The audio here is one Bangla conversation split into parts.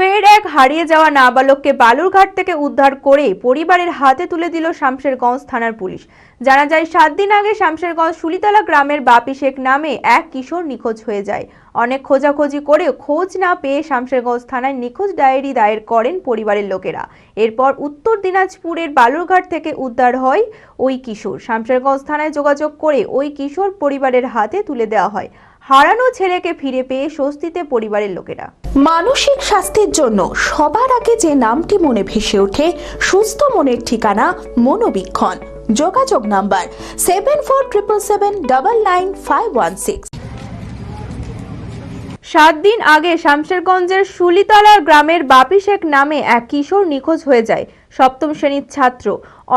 ফের এক হারিয়ে যাওয়া নাবালককে বালুরঘাট থেকে উদ্ধার করে পরিবারের হাতে তুলে দিল শামশেরগঞ্জ থানার পুলিশ। জানা যায় 7 দিন আগে শামশেরগঞ্জ শুলিতলা গ্রামের বাপি শেখ নামে এক কিশোর নিখোঁজ হয়ে যায়। অনেক খোঁজাখুঁজি করেও খোঁজ না পেয়ে শামশেরগঞ্জ থানায় নিখোঁজ ডায়েরি দায়ের করেন পরিবারের লোকেরা। এরপর উত্তর দিনাজপুরের বালুরঘাট থেকে উদ্ধার হয় ওই কিশোর। শামশেরগঞ্জ থানায় যোগাযোগ করে ওই কিশোর পরিবারের হাতে তুলে দেওয়া হয়। হারানো ছেলেকে ফিরে পেয়ে স্বস্তিতে পরিবারের লোকেরা। মানসিক স্বাস্থ্যের জন্য সবার আগে যে নামটি মনে ভেসে ওঠে, সুস্থ মনের ঠিকানা মনোবীক্ষণ। যোগাযোগ নাম্বার 7477799516। 7 দিন আগে শামশেরগঞ্জের শুলিতলা গ্রামের বাপি শেখ নামে এক কিশোর নিখোঁজ হয়ে যায়। 7ম শ্রেণীর ছাত্র।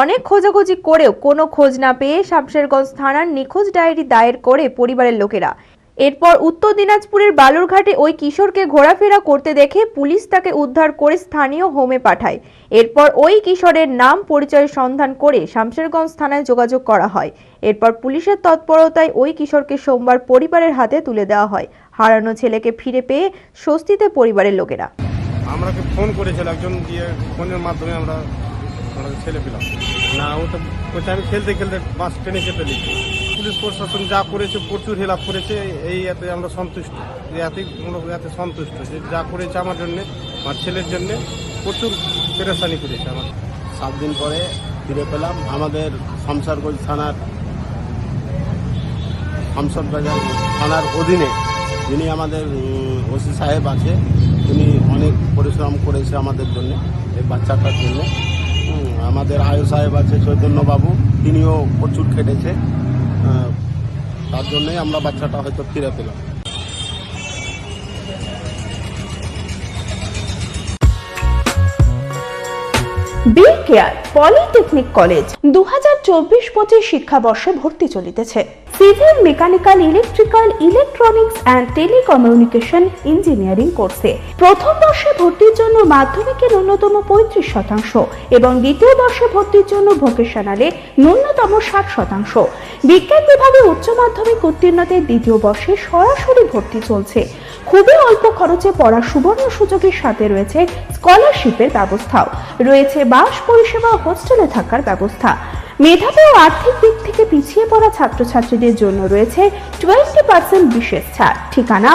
অনেক খোঁজাখুঁজি করেও কোনো খোঁজ না পেয়ে শামশেরগঞ্জ থানার নিখোঁজ ডায়েরি দায়ের করে পরিবারের লোকেরা। এরপর উত্তর দিনাজপুরের বালুরঘাটে ওই কিশোরকে ঘোরাফেরা করতে দেখে পুলিশ তাকে উদ্ধার করে স্থানীয় হোমে পাঠায়। এরপর ওই কিশোরের নাম পরিচয় সন্ধান করে শামশেরগঞ্জ থানায় যোগাযোগ করা হয়। এরপর পুলিশের তৎপরতায় ওই কিশোরকে সোমবার পরিবারের হাতে তুলে দেওয়া হয়। হারানো ছেলেকে ফিরে পেয়ে স্বস্তিতে পরিবারের লোকেরা। আমাকে ফোন করেছিল একজন, দিয়ে ফোনের মাধ্যমে আমরা ছেলে পেলাম না। ওটা আমি খেলতে খেলতে বাস ট্রেনে চেপে দিচ্ছি। পুলিশ প্রশাসন যা করেছে প্রচুর হেল্প করেছে, এই এতে আমরা সন্তুষ্ট। এতে সন্তুষ্ট যে যা করেছে আমার জন্য, আমার ছেলের জন্য প্রচুর পেরেশানি করেছে আমার। 7 দিন পরে ফিরে পেলাম। আমাদের শামশেরগঞ্জ থানার অধীনে যিনি আমাদের ওসি সাহেব আছে, তিনি অনেক পরিশ্রম করেছে আমাদের জন্য, এই বাচ্চাটার জন্য। আমাদের আয়ু সাহেব আছে চৈতন্যবাবু, তিনিও প্রচুর খেটেছে। তার জন্যই আমরা বাচ্চাটা হয়তো ফিরে পেলাম। বি কেয়ার পলিটেকনিক কলেজ 2024-25 শিক্ষাবর্ষে ভর্তি চলিতেছে। Civil, mechanical, electrical, electronics and telecommunication engineering কোর্সে প্রথম বর্ষে ভর্তির জন্য মাধ্যমিকের ন্যূনতম 35% এবং দ্বিতীয় বর্ষে ভর্তির জন্য ভোকেশনালে ন্যূনতম 60%। বিজ্ঞান বিভাগে উচ্চ মাধ্যমিক উত্তীর্ণদের দ্বিতীয় বর্ষে সরাসরি ভর্তি চলছে। খুবই অল্প খরচে পড়ার সুবর্ণ সুযোগের সাথে রয়েছে স্কলারশিপের ব্যবস্থাও। রয়েছে বাস পরিষেবা ও হোস্টেলে থাকার ব্যবস্থা। মেধাবী ও আর্থিক দিক থেকে পিছিয়ে পড়া ছাত্রছাত্রীদের জন্য রয়েছে 20% বিশেষ ছাড়। ঠিকানা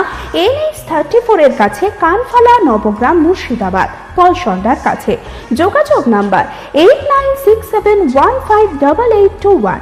NH34 এর কাছে, কানফালা, নবগ্রাম, মুর্শিদাবাদ, পলসন্ডার কাছে। যোগাযোগ নাম্বার 8967158821।